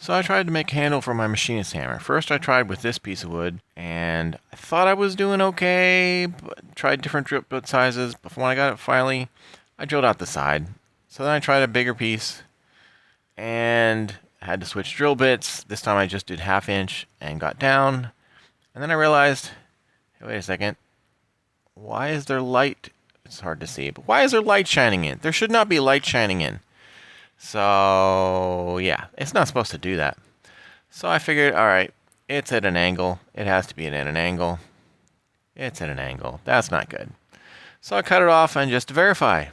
So I tried to make a handle for my machinist hammer. First I tried with this piece of wood, and I thought I was doing okay, but tried different drill bit sizes, but when I got it finally, I drilled out the side. So then I tried a bigger piece, and I had to switch drill bits. This time I just did 1/2 inch and got down, and then I realized, hey, wait a second, why is there light? It's hard to see, but why is there light shining in? There should not be light shining in. So, yeah, it's not supposed to do that. So I figured, alright, it's at an angle. It has to be at an angle. It's at an angle. That's not good. So I cut it off and just to verify.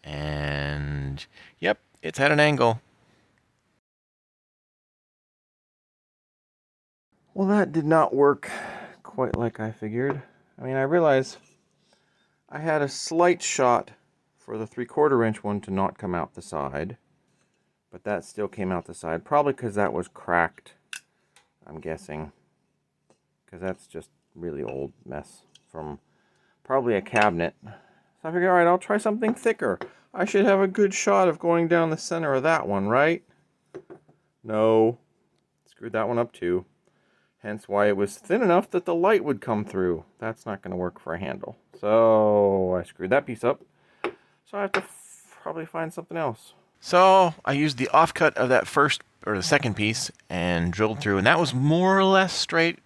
And, yep, it's at an angle. Well, that did not work quite like I figured. I mean, I realized I had a slight shot for the 3/4 inch one to not come out the side. But that still came out the side, probably because that was cracked, I'm guessing. Because that's just really old mess from probably a cabinet. So I figured, alright, I'll try something thicker. I should have a good shot of going down the center of that one, right? No. Screwed that one up too. Hence why it was thin enough that the light would come through. That's not going to work for a handle. So I screwed that piece up. So I have to probably find something else. So I used the offcut of that first or the second piece and drilled through, and that was more or less straight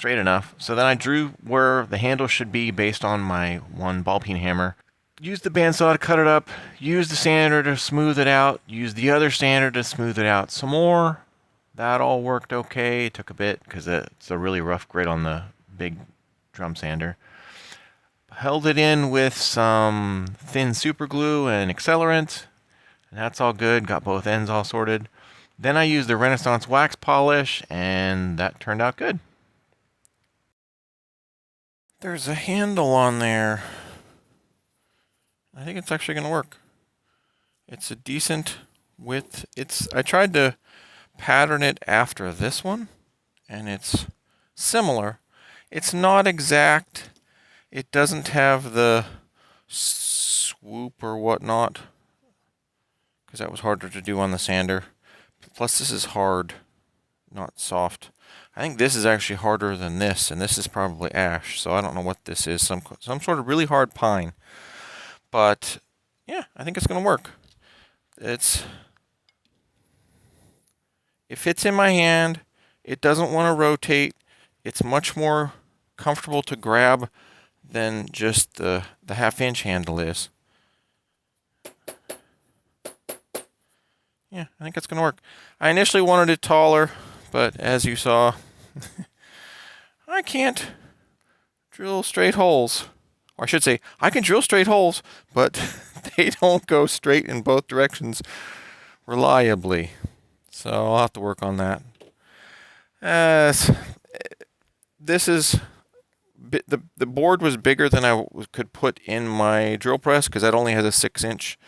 enough. So then I drew where the handle should be based on my one ball peen hammer. Used the bandsaw to cut it up, used the sander to smooth it out, used the other sander to smooth it out some more. That all worked okay. It took a bit because it's a really rough grit on the big drum sander. Held it in with some thin super glue and accelerant. And that's all good, got both ends all sorted. Then I used the Renaissance wax polish, and that turned out good. There's a handle on there. I think it's actually going to work. It's a decent width. I tried to pattern it after this one, and it's similar. It's not exact. It doesn't have the swoop or whatnot, because that was harder to do on the sander. Plus this is hard, not soft. I think this is actually harder than this, and this is probably ash, so I don't know what this is. Some sort of really hard pine. But yeah, I think it's going to work. It fits in my hand. It doesn't want to rotate. It's much more comfortable to grab than just the 1/2 inch handle is. Yeah, I think it's going to work. I initially wanted it taller, but as you saw, I can't drill straight holes. Or I should say, I can drill straight holes, but they don't go straight in both directions reliably. So I'll have to work on that. This is the board was bigger than I could put in my drill press because that only has a 6-inch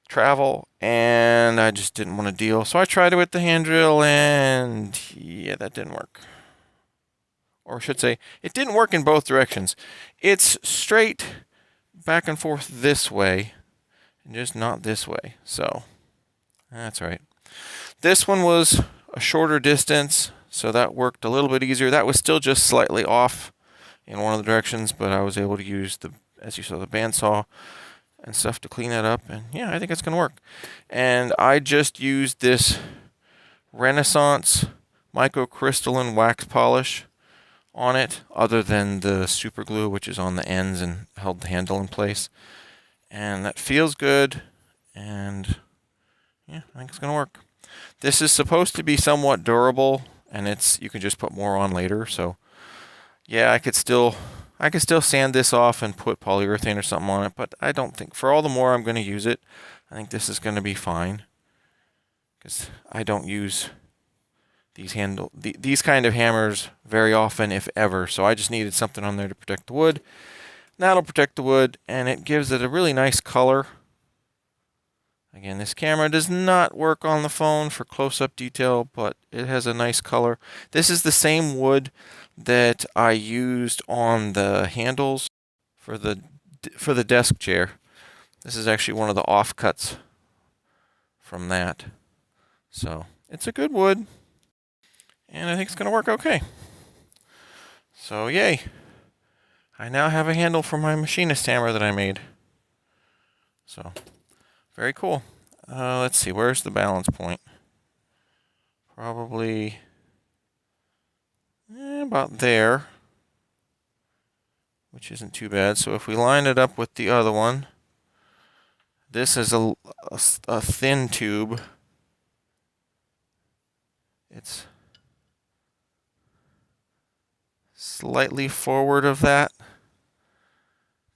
travel, and I just didn't want to deal. So I tried it with the hand drill, and yeah, that didn't work. Or I should say, it didn't work in both directions. It's straight back and forth this way, and just not this way. So that's right. This one was a shorter distance, so that worked a little bit easier. That was still just slightly off in one of the directions, but I was able to use as you saw, the bandsaw and stuff to clean that up, and yeah, I think it's going to work. And I just used this Renaissance micro-crystalline wax polish on it, other than the super glue, which is on the ends and held the handle in place. And that feels good, and yeah, I think it's going to work. This is supposed to be somewhat durable, and you can just put more on later, so yeah, I could still sand this off and put polyurethane or something on it, but I don't think, for all the more I'm going to use it, I think this is going to be fine. Because I don't use these kind of hammers very often, if ever, so I just needed something on there to protect the wood. That'll protect the wood, and it gives it a really nice color. Again, this camera does not work on the phone for close-up detail, but it has a nice color. This is the same wood that I used on the handles for the desk chair. This is actually one of the offcuts from that. So it's a good wood, and I think it's going to work okay. So yay, I now have a handle for my machinist hammer that I made. So very cool. Let's see, where's the balance point? Probably about there, which isn't too bad. So if we line it up with the other one, this is a thin tube. It's slightly forward of that,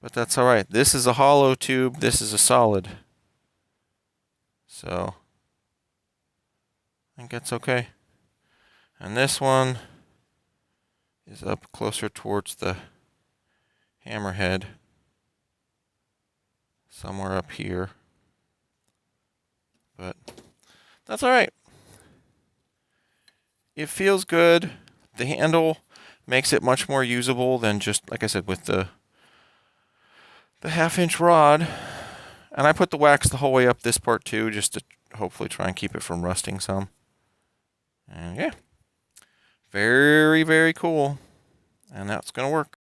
but that's all right. This is a hollow tube. This is a solid. So I think that's okay. And this one is up closer towards the hammerhead, somewhere up here. But that's all right. It feels good. The handle makes it much more usable than just, like I said, with the 1/2-inch rod. And I put the wax the whole way up this part too, just to hopefully try and keep it from rusting some. And yeah, very, very cool. And that's going to work.